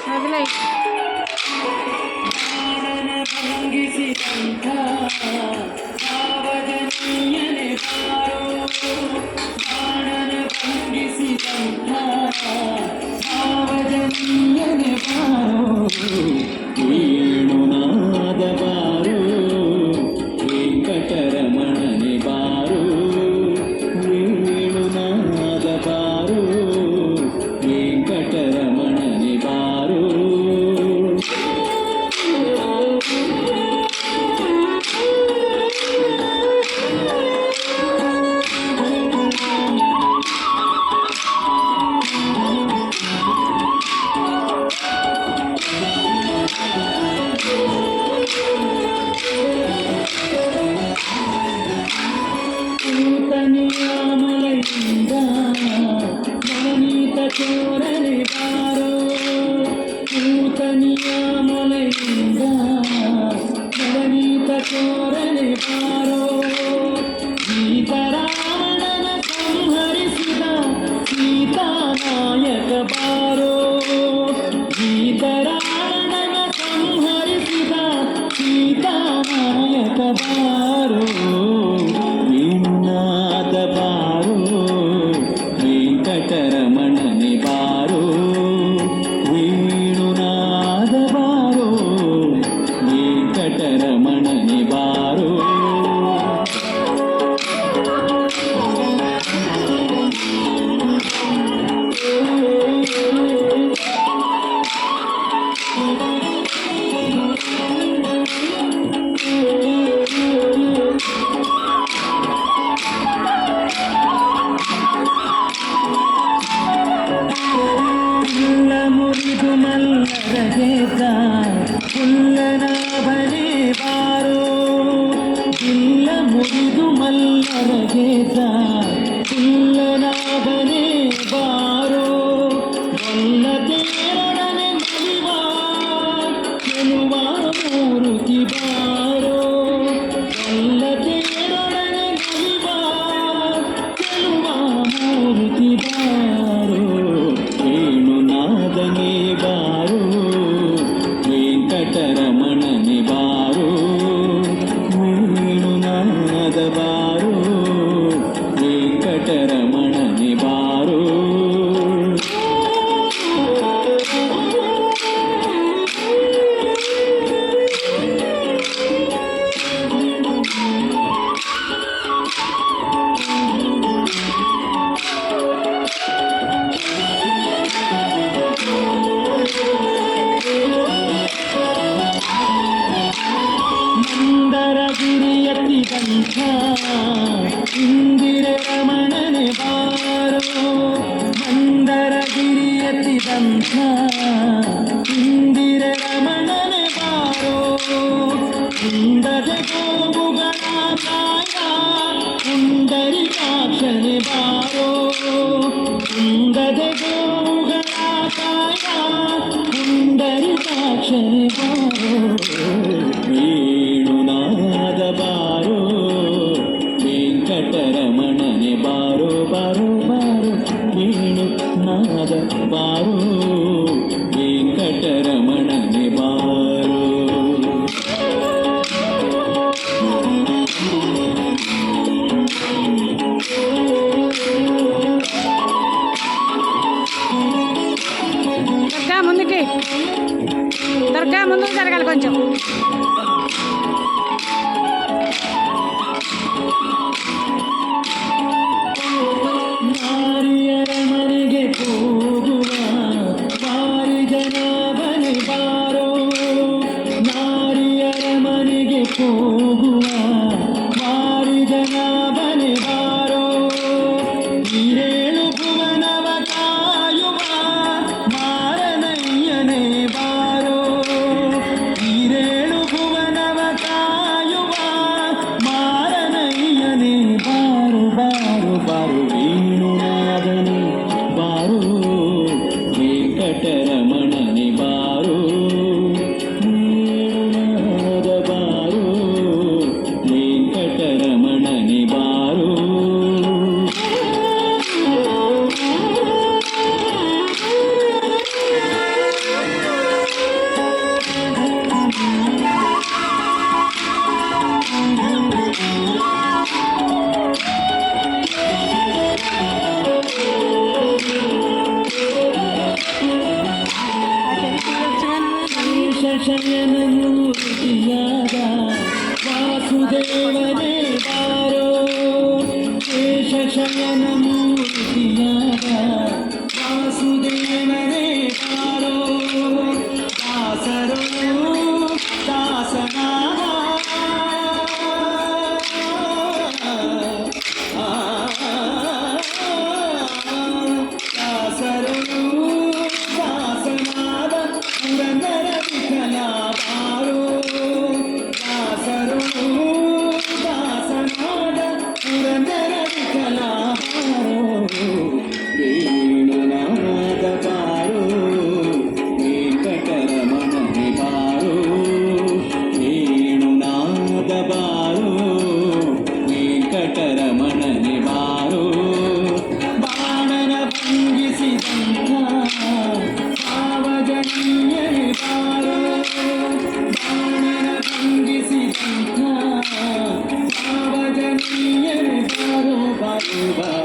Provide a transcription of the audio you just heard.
ಮೊದಲೇ ವೇಣುನಾದ ಬಾರು ವೆಂಕಟರಮಣನೆ ಬಾರು ವೇಣುನಾದ ಬಾರು ವೆಂಕಟರಮಣನೆ ಬಾರು ಮಲೆಯಿಂದ ನವನೀತ ಚೋರನೆ ಬಾರೋ ನೂತನಿಯ ಮಲೆಯಿಂದ ನವನೀತ ಚೋರನೆ ಬಾರೋ ಸೀತಾರಾಮನ ಸಂಹರಿಸಿದ ಸೀತಾನಾಯಕ ಬಾರೋ ಸೀತಾರಾಮನ ಸಂಹರಿಸಿದ ಸೀತಾನಾಯಕ ಬಾರೋ ವೇಣುನಾದ ಬಾರೋ ವೆಂಕಟರಮಣನೆ ಬಾರೋ ವೇಣುನಾದ ಬಾರೋ ವೆಂಕಟರಮಣನೆ ಬಾರೋ ಮುರಿದು ಮಲ್ಲರ ಗೆದ್ದ ಪುಲ್ಲನಾಭನೇ ಬಾರೋ ಇಲ್ಲ ಮುರಿದು ಮಲ್ಲರ ಗೆದ್ದ ಪುಲ್ಲನಾಭನೇ ಬಾರೋ ಒಲ್ಲದೇರಡನೆ ನಲಿವ ಗೆಲುವ ಮೂರುತಿ ಬಾರೋ ಒಲ್ಲದೇರಡನೆ ನಲಿವ ಗೆಲುವ ಮೂರುತಿ ಬಾರೋ ವೇಣುನಾದನೆ ಬಾರೋ ವೆಂಕಟರಮಣನೆ ಬಾರೋ ವೇಣುನಾದ ಬಾರೋ ವೆಂಕಟರಮಣನೆ ಬಾರೋ ಮಂದರಗಿರಿಯತಿದಂಥ ಇಂದಿರ ರಮಣನೆ ಬಾರೋ ಮಂದರಗಿರಿಯತಿದಂಥ ಇಂದಿರ ರಮಣನೆ ಬಾರೋ ಕುಂದದ ಗೋವುಗಳ ಕಾಯ ಪುಂಡರಿಕಾಕ್ಷನೆ ಬಾರೋ ಕುಂದದ ಗೋವುಗಳ ಕಾಯ ಪುಂಡರಿಕಾಕ್ಷನೆ ಬಾರೋ ವೇಣುನಾದ ಬಾರೋ ವೆಂಕಟರಮಣನೆ ಬಾರೋ ಬಾರೋ ಬಾರೋ ವೇಣುನಾದ ಬಾರೋ ವೆಂಕಟರಮಣನೆ ಬಾರೋ దర్గా ముందుకు జరగాలి కొంచెం. ನಾರಿಯರ ಮನೆಗೆ ಹೋಗುವ ಬಾರಿ ಜನಾಭನೆ ಬಾರೋ ನಾರಿಯರ ಮನೆಗೆ ಹೋಗುವ ಬಾರಿ ಜನಾಭನೆ ಬಾರೋ ಹಿರೇಳು ಭುವನವ ಕಾಯುವ ಮಾರನಯ್ಯನೇ ಬಾರೋ ಹಿರೇಳು ಭುವನ ಶೇಷಶಯನ ಮೂರ್ತಿಯಾದ ವಾಸುದೇವನೇ ಬಾರೋ ಶೇಷಶಯನ ಮೂರ್ತಿಯಾದ ವಾಸುದೇವನೇ ಬಾರೋ ದಾಸರು ದಾಸನಾದ ದಾಸರು ದಾಸನಾದ ಪುರಂದರ ವಿಠಲ ಬಾರೋ ದಾಸರು ದಾಸನಾದ ಪುರಂದರ ವಿಠಲ ಬಾರೋ ವೇಣುನಾದ ಬಾರೋ ವೆಂಕಟರಮಣನೆ ಬಾರೋ ವೇಣುನಾದ ಬಾರೋ ವೆಂಕಟರಮಣನೆ ಬಾರೋ ಬಾಣನ ಭಂಗಿಸಿದಂಥ ಸಾವಜನೀಯನೇ ಬಾರೋ ಬಾಣನ ಭಂಗಿಸಿದಂಥ ಸಾವಜನೀಯನೇ ಬಾರೋ ಬಾರೋ ಬಾರೋ